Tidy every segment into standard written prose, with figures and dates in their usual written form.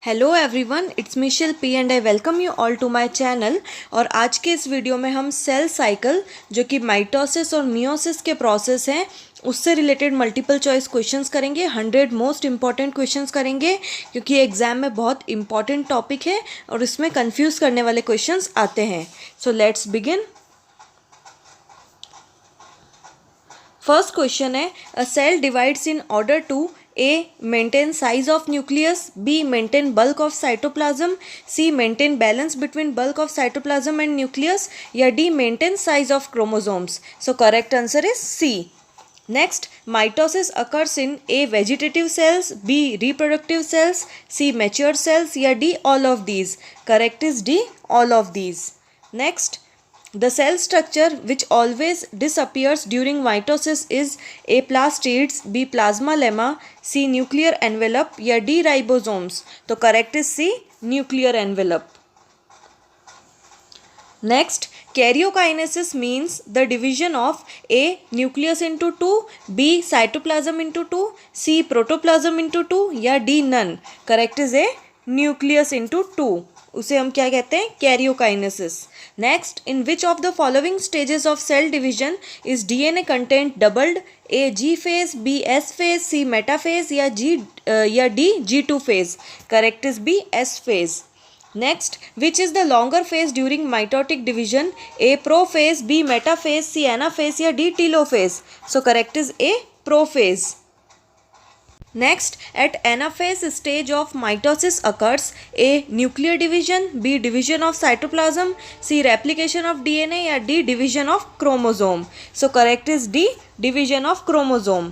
Hello everyone, it's me Shilpi and I welcome you all to my channel. और आज के इस वीडियो में हम सेल साइकिल जो कि माइटोसिस और मियोसिस के प्रोसेस हैं उससे रिलेटेड मल्टीपल चॉइस क्वेश्चंस करेंगे। 100 मोस्ट इंपॉर्टेंट क्वेश्चंस करेंगे क्योंकि एग्जाम में बहुत इंपॉर्टेंट टॉपिक है और इसमें कंफ्यूज करने वाले क्वेश्चंस आते हैं। So let's begin. First question है, a cell divides in order to A. Maintain size of nucleus, B. Maintain bulk of cytoplasm, C. Maintain balance between bulk of cytoplasm and nucleus, या D. Maintain size of chromosomes. So correct answer is C. Next, mitosis occurs in A. Vegetative cells, B. Reproductive cells, C. Mature cells, या D. All of these. Correct is D. All of these. Next, the cell structure which always disappears during mitosis is A. Plastids, B. Plasma lemma, C. Nuclear envelope, या D. Ribosomes. तो correct is C. Nuclear envelope. Next, karyokinesis means the division of A. Nucleus into 2, B. Cytoplasm into 2, C. Protoplasm into 2, या D. None. Correct is A. Nucleus into 2. उसे हम क्या कहते हैं? Karyokinesis. Next, in which of the following stages of cell division is DNA content doubled? A. G phase, B. S phase, C. Metaphase, या D. G2 phase. Correct is B. S phase. Next, which is the longer phase during mitotic division? A. Prophase, B. Metaphase, C. Anaphase, या D. Telophase. So correct is A. Prophase. Next, at anaphase stage of mitosis occurs A. Nuclear division, B. Division of cytoplasm, C. Replication of DNA, या D. Division of chromosome. So correct is D. Division of chromosome.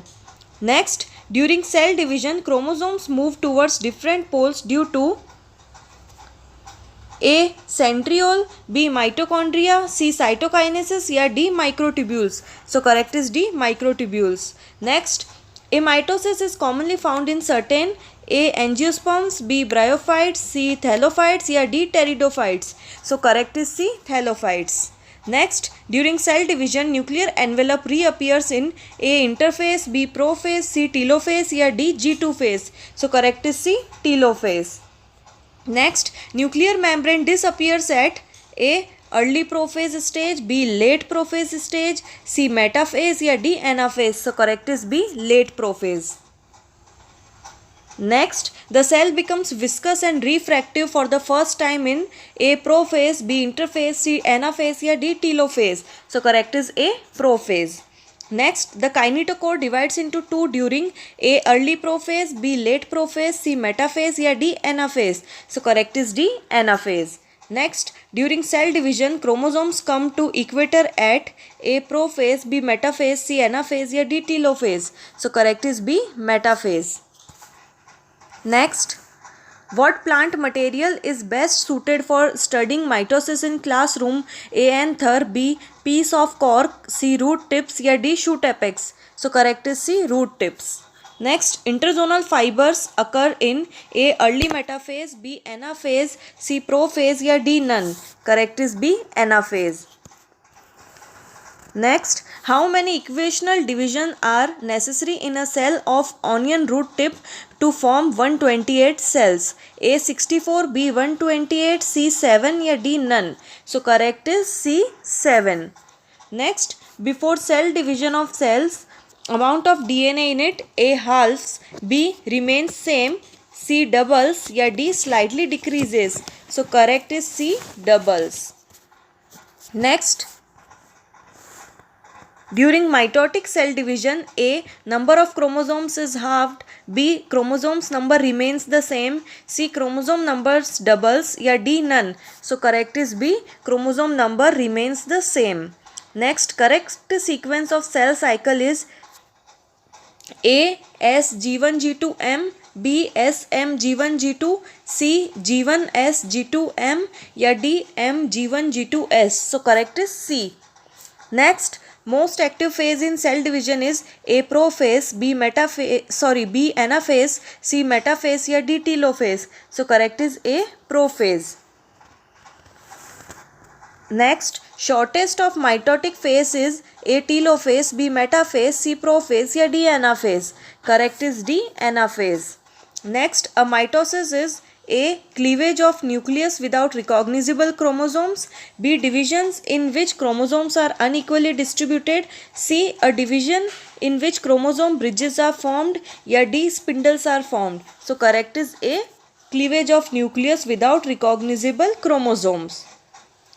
Next, during cell division, chromosomes move towards different poles due to A. Centriole, B. Mitochondria, C. Cytokinesis, या D. Microtubules. So correct is D. Microtubules. Next, a mitosis is commonly found in certain A. Angiosperms, B. Bryophytes, C. Thallophytes, या D. Pteridophytes. So correct is C. Thallophytes. Next, during cell division, nuclear envelope reappears in A. Interphase, B. Prophase, C. Telophase, या D. G2 phase. So correct is C. Telophase. Next, nuclear membrane disappears at A. Early prophase stage, B. Late prophase stage, C. Metaphase, या D. Anaphase. So correct is B. Late prophase. Next, the cell becomes viscous and refractive for the first time in A. Prophase, B. Interphase, C. Anaphase, या D. Telophase. So correct is A. Prophase. Next, the kinetochore divides into two during A. Early prophase, B. Late prophase, C. Metaphase, या D. Anaphase. So correct is D. Anaphase. Next, during cell division, chromosomes come to equator at A. Prophase, B. Metaphase, C. Anaphase, या D. Telophase. So correct is B. Metaphase. Next, what plant material is best suited for studying mitosis in classroom? A. Anther, B. Piece of cork, C. Root tips, या D. Shoot apex. So correct is C. Root tips. Next, interzonal fibers occur in A. Early metaphase, B. Anaphase, C. Prophase, या D. None. Correct is B. Anaphase. Next, how many equational divisions are necessary in a cell of onion root tip to form 128 cells? A. 64, B. 128, C. 7, या D. None. So correct is C. 7. Next, before cell division of cells, amount of DNA in it, A. halves, B. remains same, C. doubles, या D. slightly decreases. So correct is C. doubles. Next, during mitotic cell division, A. number of chromosomes is halved, B. chromosomes number remains the same, C. chromosome numbers doubles, या D. none. So correct is B. chromosome number remains the same. Next, correct sequence of cell cycle is A. S. G1 G2 M, B. S. M G1 G2, C. G1 S G2 M, या D. M G1 G2 S. So correct is C. Next, most active phase in cell division is A. Prophase, B. B. Anaphase, C. Metaphase, या D. Telophase. So correct is A. Prophase. Next, shortest of mitotic phase is A. Telophase, B. Metaphase, C. Prophase, या D. Anaphase. Correct is D. Anaphase. Next, a mitosis is A. Cleavage of nucleus without recognizable chromosomes. B. Divisions in which chromosomes are unequally distributed. C. A division in which chromosome bridges are formed. या D. Spindles are formed. So correct is A. Cleavage of nucleus without recognizable chromosomes.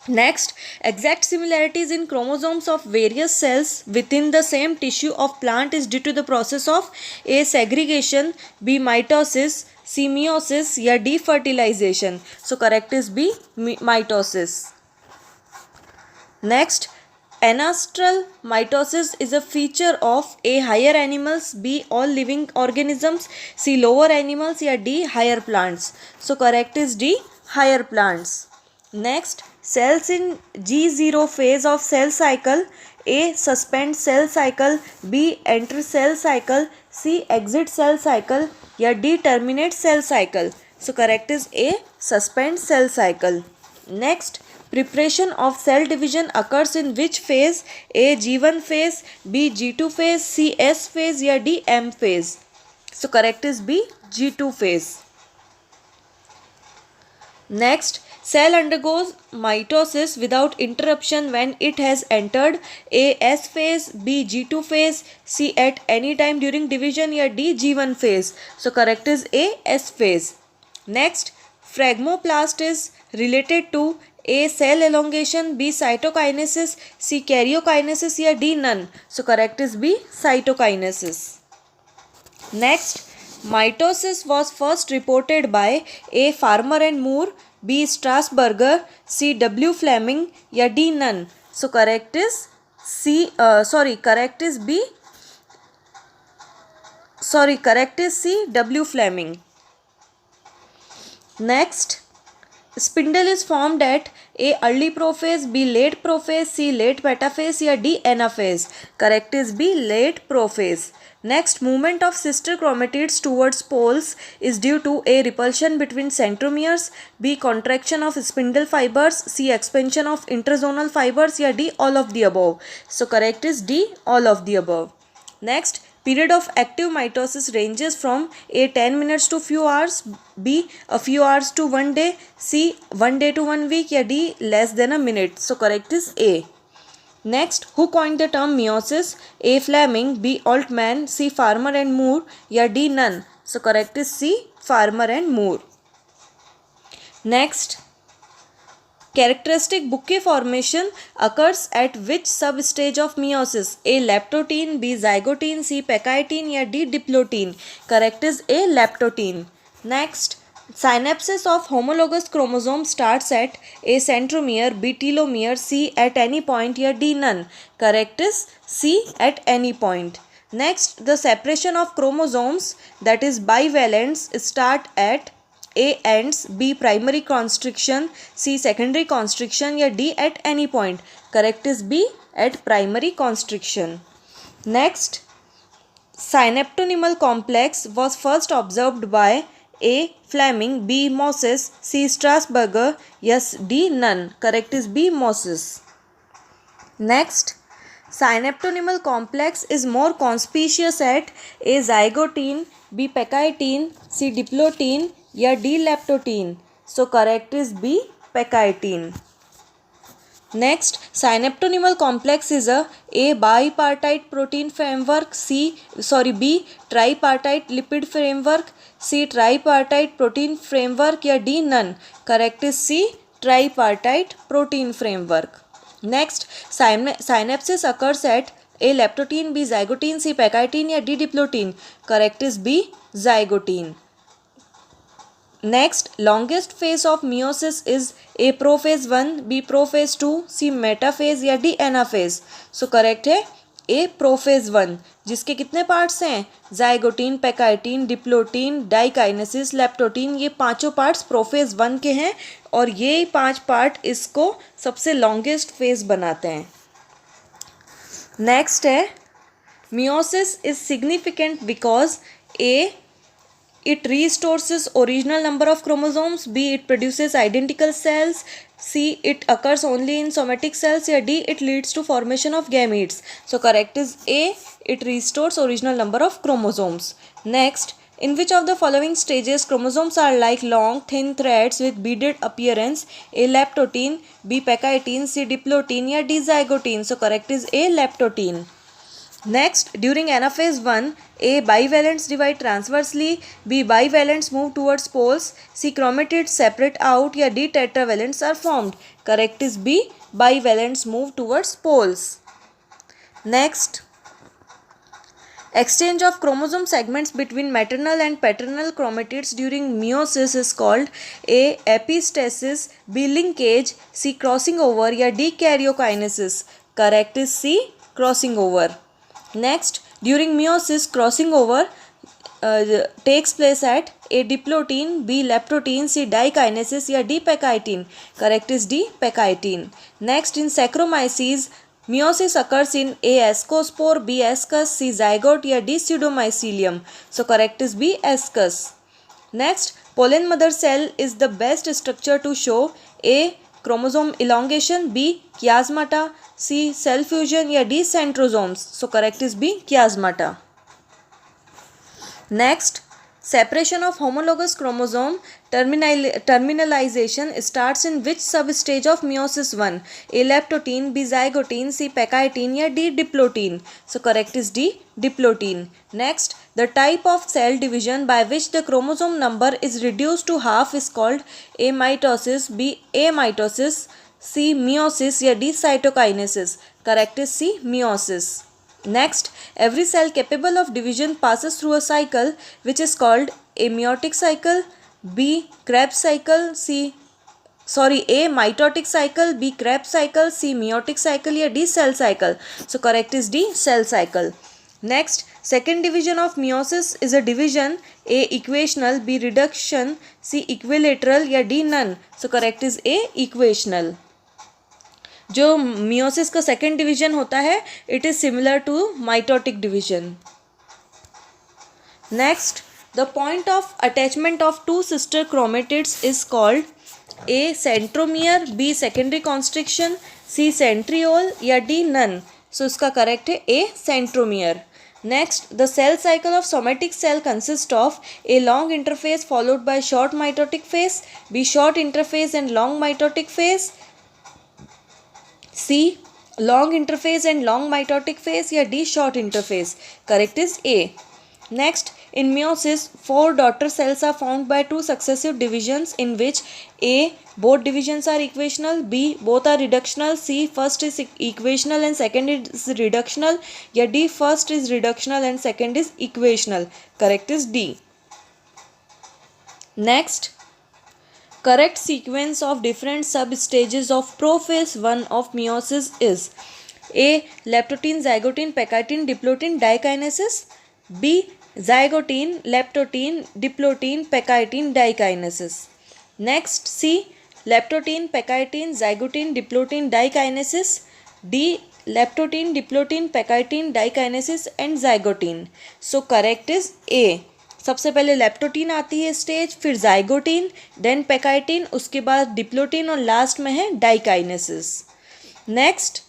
Next, exact similarities in chromosomes of various cells within the same tissue of plant is due to the process of A. Segregation, B. Mitosis, C. Meiosis या D. Fertilization. So correct is B. Mitosis. Next, anastral mitosis is a feature of A. Higher animals, B. All living organisms, C. Lower animals या D. Higher plants. So correct is D. Higher plants. Next, cells in G0 phase of cell cycle. A. Suspend cell cycle, B. Enter cell cycle, C. Exit cell cycle या D. Terminate cell cycle. So correct is A. Suspend cell cycle. Next, preparation of cell division occurs in which phase? A. G1 phase, B. G2 phase, C. S phase या D. M phase. So correct is B. G2 phase. Next, cell undergoes mitosis without interruption when it has entered A. S phase, B. G2 phase, C. At any time during division या D. G1 phase. So correct is A. S phase. Next, phragmoplast is related to A. Cell elongation, B. Cytokinesis, C. Karyokinesis या D. None. So correct is B. Cytokinesis. Next, mitosis was first reported by A. Farmer and Moore, B. Strasburger, C. W. Fleming या D. None. So correct is correct is B. Correct is C. W. Fleming. Next, spindle is formed at A. Early prophase, B. Late prophase, C. Late metaphase या D. Anaphase. Correct is B. Late prophase. Next, movement of sister chromatids towards poles is due to A. Repulsion between centromeres, B. Contraction of spindle fibers, C. Expansion of interzonal fibers या D. All of the above. So correct is D. All of the above. Next, period of active mitosis ranges from A. 10 minutes to few hours, B. a few hours to 1 day, C. 1 day to 1 week या D. less than a minute. So correct is A. Next, who coined the term meiosis? A. Fleming, B. Altman, C. Farmer and Moore या D. None. So correct is C. Farmer and Moore. Next, characteristic bouquet formation occurs at which substage of meiosis? A. Leptotene, B. Zygotene, C. Pectine या D. Diplotene. Correct is A. Leptotene. Next, synapses of homologous chromosome starts at A. Centromere, B. Telomere, C. at any point या D. None. Correct is C. at any point. Next, the separation of chromosomes, that is bivalents, start at A. ends, B. primary constriction, C. secondary constriction या D. at any point. Correct is B. at primary constriction. Next, synaptonymal complex was first observed by A. Fleming, B. Moses, C. Strasburger, yes D. None. Correct is B. Moses. Next, synaptonymal complex is more conspicuous at A. Zygotene, B. Pectine, C. Diplotene या D. Leptotene. So correct is B. Pectine. Next, synaptonymal complex is a bipartite protein framework, B. tripartite lipid framework, C. tripartite protein framework या D. None. Correct is C. tripartite protein framework. Next, synapses occurs at A. leptotene, B. zygotene, C. pectine या D. diplotene. Correct is B. zygotene. Next, longest phase of meiosis is A. prophase 1, B. prophase 2, C. metaphase या D. anaphase. So correct है A. prophase 1, जिसके कितने parts हैं? Zygotene, पेकाइटीन, diplotene, diakinesis, leptotene, ये पांचों parts prophase 1 के हैं और ये 5 पार्ट इसको सबसे लॉन्गेस्ट फेज बनाते हैं. नेक्स्ट है meiosis is significant because A. it restores its original number of chromosomes, B. it produces identical cells, C. it occurs only in somatic cells या D. it leads to formation of gametes. So correct is A. it restores original number of chromosomes. Next, In which of the following stages chromosomes are like long, thin threads with beaded appearance? A. Leptotin, B. Pectine, C. Diplotin या D. Zygotin. So correct is A. Leptotin. Next, during anaphase 1, A. Bivalents divide transversely, B. Bivalents move towards poles, C. Chromatids separate out या D. Tetravalents are formed. Correct is B. Bivalents move towards poles. Next, exchange of chromosome segments between maternal and paternal chromatids during meiosis is called A. Epistasis, B. Linkage, C. Crossing over या D. Karyokinesis. Correct is C. Crossing over. Next, during meiosis, crossing over takes place at A. Diplotin, B. Leptotin, C. Dikinesis या D. Pectine. Correct is D. Pectine. Next, in Saccharomyces, meiosis occurs in A. Ascospore, B. Ascus, C. Zygote या D. Pseudomycelium. So correct is B. Ascus. Next, pollen mother cell is the best structure to show A. chromosome elongation, B. chiasmata, C. cell fusion या D. centrosomes. So correct is B. chiasmata. Next, separation of homologous chromosome terminalization starts in which substage of meiosis 1? A. Leptotin, B. Zygotin, C. Pectine या D. Diplotin. So correct is D. Diplotin. Next, the type of cell division by which the chromosome number is reduced to half is called A. Mitosis, B. Amitosis, C. Meiosis या D. Cytokinesis. Correct is C. Meiosis. Next, every cell capable of division passes through a cycle which is called A. Meiotic cycle, B. Krebs cycle, A. Mitotic cycle, B. Krebs cycle, C. Meiotic cycle या D. cell cycle. So correct is D. cell cycle. Next, second division of meiosis is a division A. equational, B. reduction, C. equilateral या D. none. So correct is A. equational. जो meiosis का second division होता है, it is similar to mitotic division. Next, the point of attachment of two sister chromatids is called A. centromere, B. secondary constriction, C. centriole या D. none. So इसका correct है A. centromere. Next, the cell cycle of somatic cell consists of A. long interphase followed by short mitotic phase, B. short interphase and long mitotic phase, C. long interphase and long mitotic phase या D. short interphase. Correct is A. Next, in meiosis, 4 daughter cells are formed by 2 successive divisions in which A. both divisions are equational, B. both are reductional, C. first is equational and second is reductional या D. first is reductional and second is equational. Correct is D. Next, correct sequence of different substages of prophase 1 of meiosis is A. leptotin, zygotin, pectine, diplotin, dikinesis, B. zygotin, leptotin, diplotin, pectine, dikinesis. Next, C. leptotin, pectine, zygotin, diplotin, dikinesis, D. leptotin, diplotin, pectine, dikinesis and zygotin. So correct is A. सबसे पहले leptotene आती है stage, फिर zygotene, then पेकाइटीन, उसके बाद diplotene और last में है diakinesis. Next,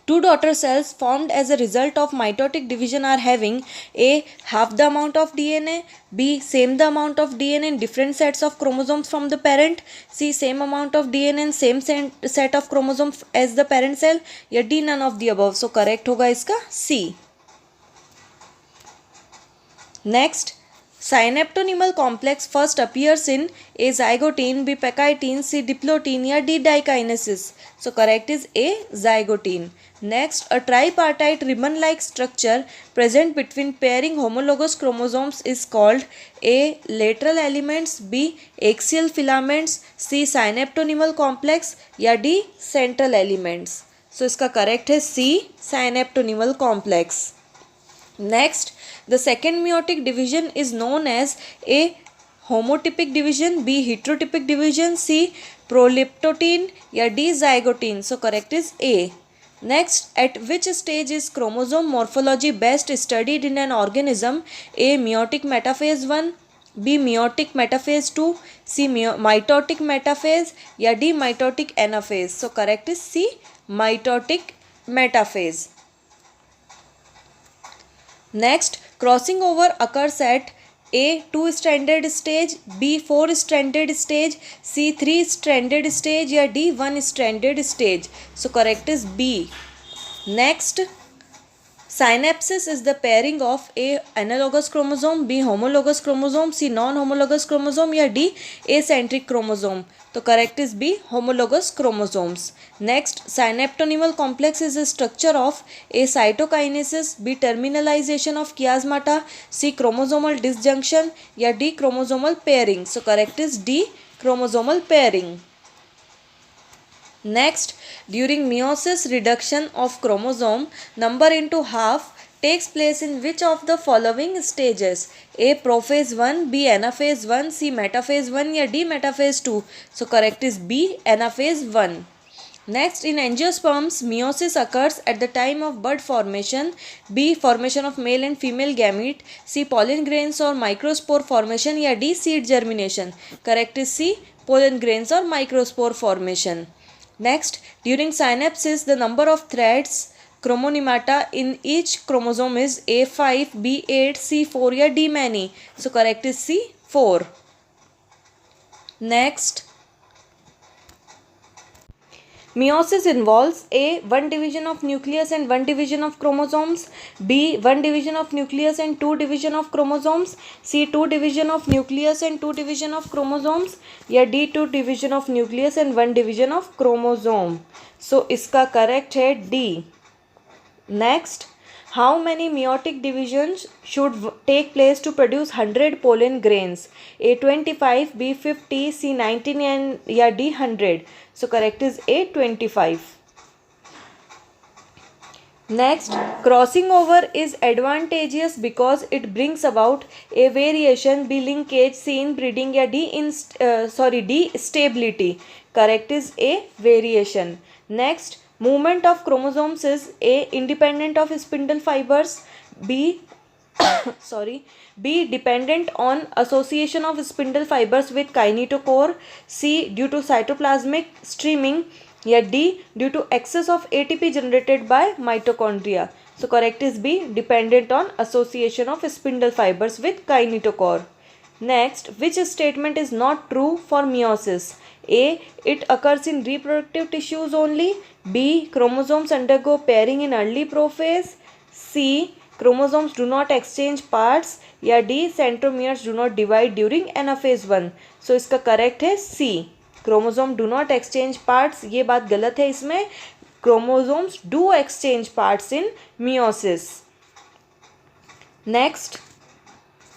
two daughter cells formed as a result of mitotic division are having A. half the amount of DNA, B. same the amount of DNA in different sets of chromosomes from the parent, C. same amount of DNA and same set of chromosomes as the parent cell या D. none of the above. So correct होगा इसका C. Next, synaptonymal complex first appears in A. zygotin, B. pectine, C. diplotin या D. dikinesis. So correct is A. zygotin. Next, a tripartite ribbon-like structure present between pairing homologous chromosomes is called A. lateral elements, B. axial filaments, C. synaptonymal complex या D. central elements. So इसका correct है C. synaptonymal complex. Next, the second meiotic division is known as A. homotypic division, B. heterotypic division, C. proleptotin या D. zygotin. So correct is A. Next, at which stage is chromosome morphology best studied in an organism? A. meiotic metaphase 1, B. meiotic metaphase 2, C. mitotic metaphase या D. mitotic anaphase. So correct is C. mitotic metaphase. Next, crossing over occurs at A 2 stranded stage, B 4 stranded stage, C 3 stranded stage या D 1 stranded stage. So correct is B. Next, synapsis is the pairing of A analogous chromosome, B homologous chromosome, C non-homologous chromosome या D acentric chromosome. तो correct is B homologous chromosomes. Next, synaptonymal complex is a structure of A cytokinesis, B terminalization of chiasmata, C chromosomal disjunction या D chromosomal pairing. So correct is D chromosomal pairing. Next, during meiosis, reduction of chromosome number into half takes place in which of the following stages? A prophase 1, B anaphase 1, C metaphase 1 या D metaphase 2. So correct is B anaphase 1. Next, in angiosperms, meiosis occurs at the time of bud formation, B formation of male and female gamete, C pollen grains or microspore formation या D seed germination. Correct is C pollen grains or microspore formation. Next, during synapsis, the number of threads chromonemata in each chromosome is A5, B8, C4 या D many. So correct is C 4. Next, meiosis involves A 1 division of nucleus and 1 division of chromosomes, B 1 division of nucleus and 2 division of chromosomes, C 2 division of nucleus and 2 division of chromosomes या D 2 division of nucleus and 1 division of chromosome. So इसका correct है D. Next, how many meiotic divisions should take place to produce 100 pollen grains? A 25, B 50, C 19 and या D 100. So correct is A 25. Next, crossing over is advantageous because it brings about A variation, B linkage, C inbreeding या D stability. Correct is A variation. Next, movement of chromosomes is A independent of spindle fibers, B B dependent on association of spindle fibers with kinetochore, C due to cytoplasmic streaming या D due to excess of ATP generated by mitochondria. So correct is B dependent on association of spindle fibers with kinetochore. Next, which statement is not true for meiosis? A. It occurs in reproductive tissues only. B. Chromosomes undergo pairing in early prophase. C. Chromosomes do not exchange parts. या D. Centromeres do not divide during anaphase 1. So इसका correct है C. Chromosome do not exchange parts. ये बात गलत है इसमें. Chromosomes do exchange parts in meiosis. Next,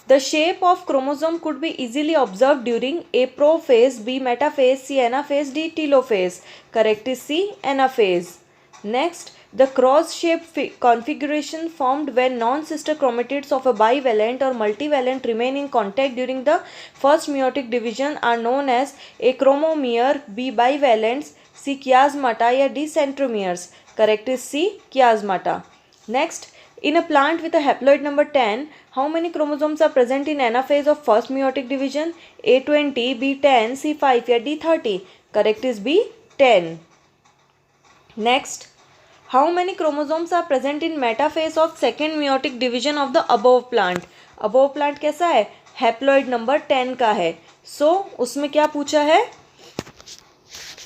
the shape of chromosome could be easily observed during A prophase, B metaphase, C anaphase, D telophase. Correct is C anaphase. Next, the cross-shaped configuration formed when non-sister chromatids of a bivalent or multivalent remain in contact during the first meiotic division are known as A chromomere, B bivalents, C chiasmata या D centromeres. Correct is C chiasmata. Next, in a plant with a haploid number 10, how many chromosomes are present in anaphase of first meiotic division? A20, B10, C5 या D30. Correct is B10. Next, how many chromosomes are present in metaphase of second meiotic division of the above plant? Above plant कैसा है? Haploid number 10 का है. So उसमें क्या पूछा है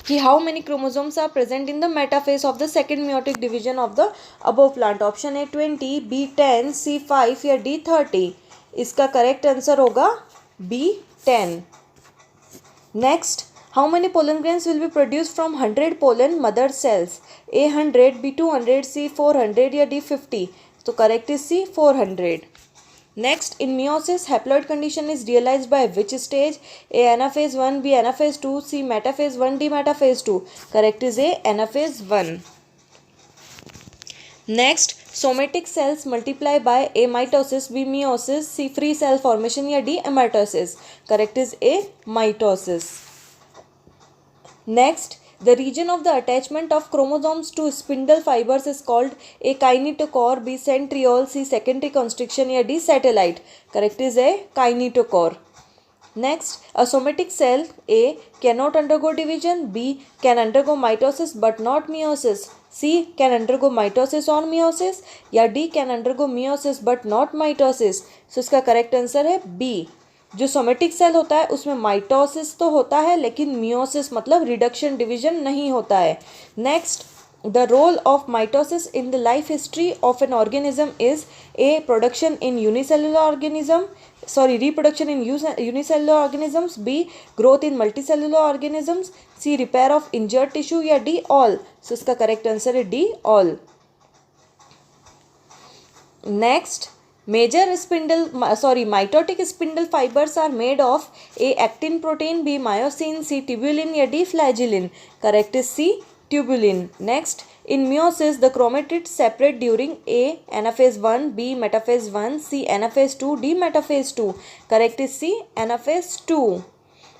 कि how many chromosomes are present in the metaphase of the second meiotic division of the above plant? Option A 20, B 10, C 5 या D 30. इसका correct answer होगा B 10. Next, how many pollen grains will be produced from 100 pollen mother cells? A 100, B 200, C 400 या D 50. So correct is C 400. Next, in meiosis, haploid condition is realized by which stage? A anaphase 1, B anaphase 2, C metaphase 1, D metaphase 2. Correct is A anaphase 1. Next, somatic cells multiply by A mitosis, B meiosis, C free cell formation या D amitosis. Correct is A mitosis. Next, the region of the attachment of chromosomes to spindle fibers is called A kinetochore, B centriole, C secondary constriction या D satellite. Correct is A kinetochore. Next, a somatic cell A cannot undergo division, B can undergo mitosis but not meiosis, C can undergo mitosis or meiosis या D can undergo meiosis but not mitosis. So इसका correct answer है B. जो somatic cell होता है उसमें mitosis तो होता है लेकिन मियोसिस मतलब रिडक्शन डिवीजन नहीं होता है. Next, the role of mitosis in the life history of an organism is A. Production in unicellular organism, reproduction in unicellular organisms, B. Growth in multicellular organisms, C. Repair of injured tissue या D. All. So इसका correct answer है D. All. Next, mitotic spindle fibers are made of A. Actin protein, B. Myosin, C. Tubulin या D. Flagellin. Correct is C. Tubulin. Next, in meiosis, the chromatids separate during A. Anaphase 1, B. Metaphase 1, C. Anaphase 2, D. Metaphase 2. Correct is C. Anaphase 2.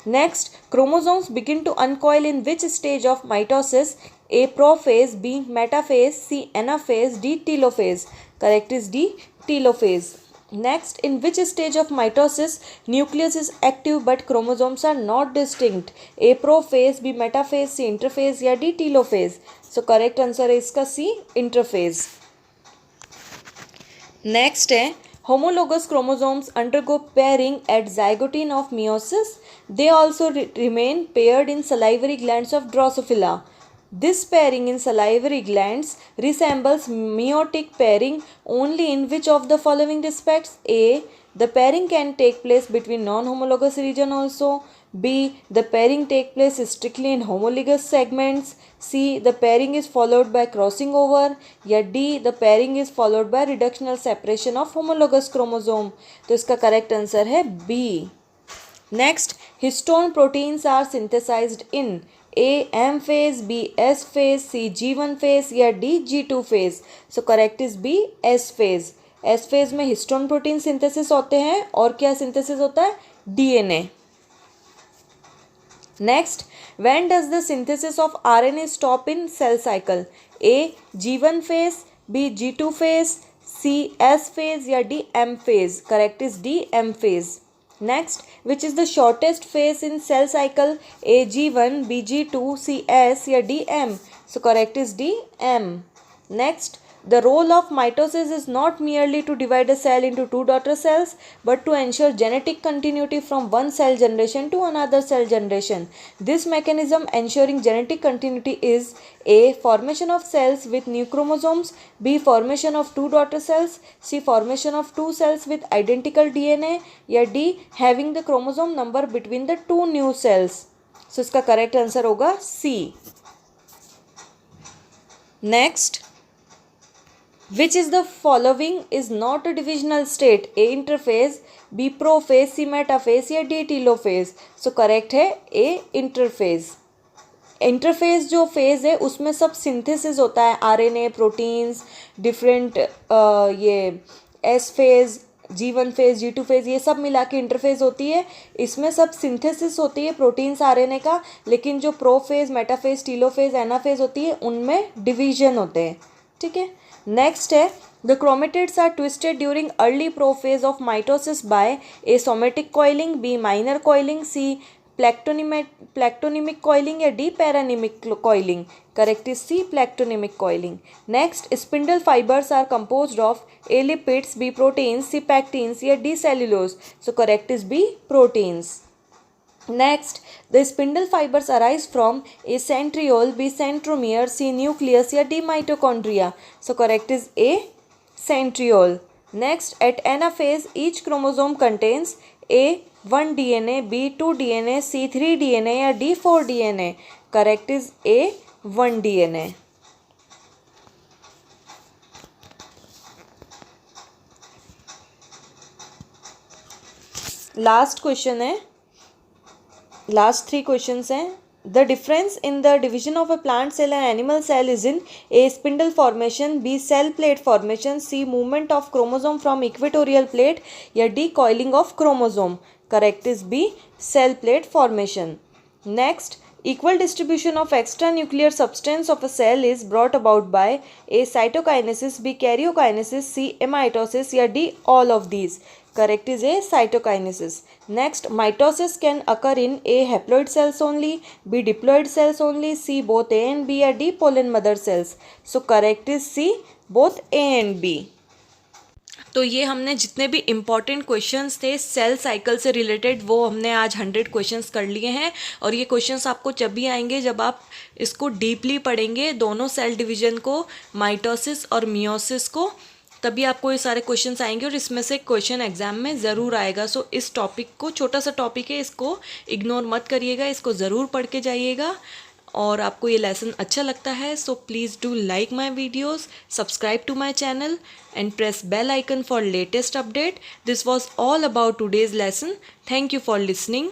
Next, chromosomes begin to uncoil in which stage of mitosis? A. Prophase, B. Metaphase, C. Anaphase, D. Telophase. Correct is D. Telophase. Next, in which stage of mitosis nucleus is active but chromosomes are not distinct? A. Prophase, B. Metaphase, C. Interphase या D. Telophase. So correct answer है इसका C. Interphase. Next है homologous chromosomes undergo pairing at zygote of meiosis. They also remain paired in salivary glands of Drosophila. This pairing in salivary glands resembles meiotic pairing only in which of the following respects? A. The pairing can take place between non-homologous region also. B. The pairing take place strictly in homologous segments. C. The pairing is followed by crossing over. या D. The pairing is followed by reductional separation of homologous chromosome. तो इसका correct answer है B. Next, histone proteins are synthesized in A. M phase, B. S phase, C. G1 phase या D. G2 phase. So correct is B. S phase. S phase में histone protein synthesis होते हैं और क्या synthesis होता है? DNA. Next, when does the synthesis of RNA stop in cell cycle? A. G1 phase, B. G2 phase, C. S phase या D. M phase. Correct is D. M phase. Next, which is the shortest phase in cell cycle? A. G1, B. G2, C. S या D. M. So correct is D. M. Next, the role of mitosis is not merely to divide a cell into two daughter cells but to ensure genetic continuity from one cell generation to another cell generation. This mechanism ensuring genetic continuity is A. Formation of cells with new chromosomes, B. Formation of two daughter cells, C. Formation of two cells with identical DNA या D. Having the chromosome number between the two new cells. So इसका correct answer होगा C. Next, which is the following is not a divisional state? A. Interphase, B. Prophase, C. Metaphase या D. Telophase. So correct है A. Interphase. Interphase जो phase है उसमें सब synthesis होता है, आरएनए, प्रोटीन्स, डिफरेंट ये S phase, G1 phase, G2 phase, ये सब मिला के इंटरफेज होती है. इसमें सब सिंथेसिस होती है प्रोटीन्स आरएनए का, लेकिन जो प्रोफेज़, मेटाफेज़, टीलोफेज़, एनाफेज़ होती है उनमें डिवीजन होते हैं. ठीक है. नेक्स्ट है the chromatids are twisted during early prophase of mitosis by A. somatic coiling, B. minor coiling, C. प्लेक्टोनिमिक coiling या D. पैरानिमिक coiling. Correct is C. प्लेक्टोनिमिक coiling. Next, spindle fibers are composed of A. lipids, B. proteins, C. pectins या D. cellulose. So correct is B. proteins. Next, the spindle fibers arise from A. centriole, B. centromere, C. nucleus या D. mitochondria. So correct is A. centriole. Next, at anaphase, each chromosome contains A. 1 DNA, B. 2 DNA, C. 3 DNA या D. 4 DNA. Correct is A. 1 DNA. Last question है, last 3 questions हैं. The difference in the division of a plant cell and animal cell is in A. spindle formation, B. cell plate formation, C. movement of chromosome from equatorial plate या D. coiling of chromosome. Correct is B. cell plate formation. Next, equal distribution of extranuclear substance of a cell is brought about by A. cytokinesis, B. karyokinesis, C. amitosis या D. all of these. Correct is A, cytokinesis. Next, mitosis can occur in A, haploid cells only, B, diploid cells only, C, both A and B, or D, pollen mother cells. So correct is C, both A and B. तो ये हमने जितने भी important questions थे cell cycle से related वो हमने आज 100 क्वेश्चंस कर लिए हैं। और ये क्वेश्चंस आपको जब भी आएंगे जब आप इसको डीपली पढ़ेंगे, दोनों सेल डिवीजन को, माइटोसिस और मियोसिस को, तभी आपको ये सारे क्वेश्चंस आएंगे और इसमें से क्वेश्चन एग्जाम में ज़रूर आएगा। सो इस टॉपिक को, छोटा सा टॉपिक है, इसको इग्नोर मत करिएगा, इसको ज़रूर पढ़ के जाइएगा। और आपको ये लेसन अच्छा लगता है so please do like my videos, subscribe to my channel and press bell icon for latest update. This was all about today's lesson. Thank you for listening.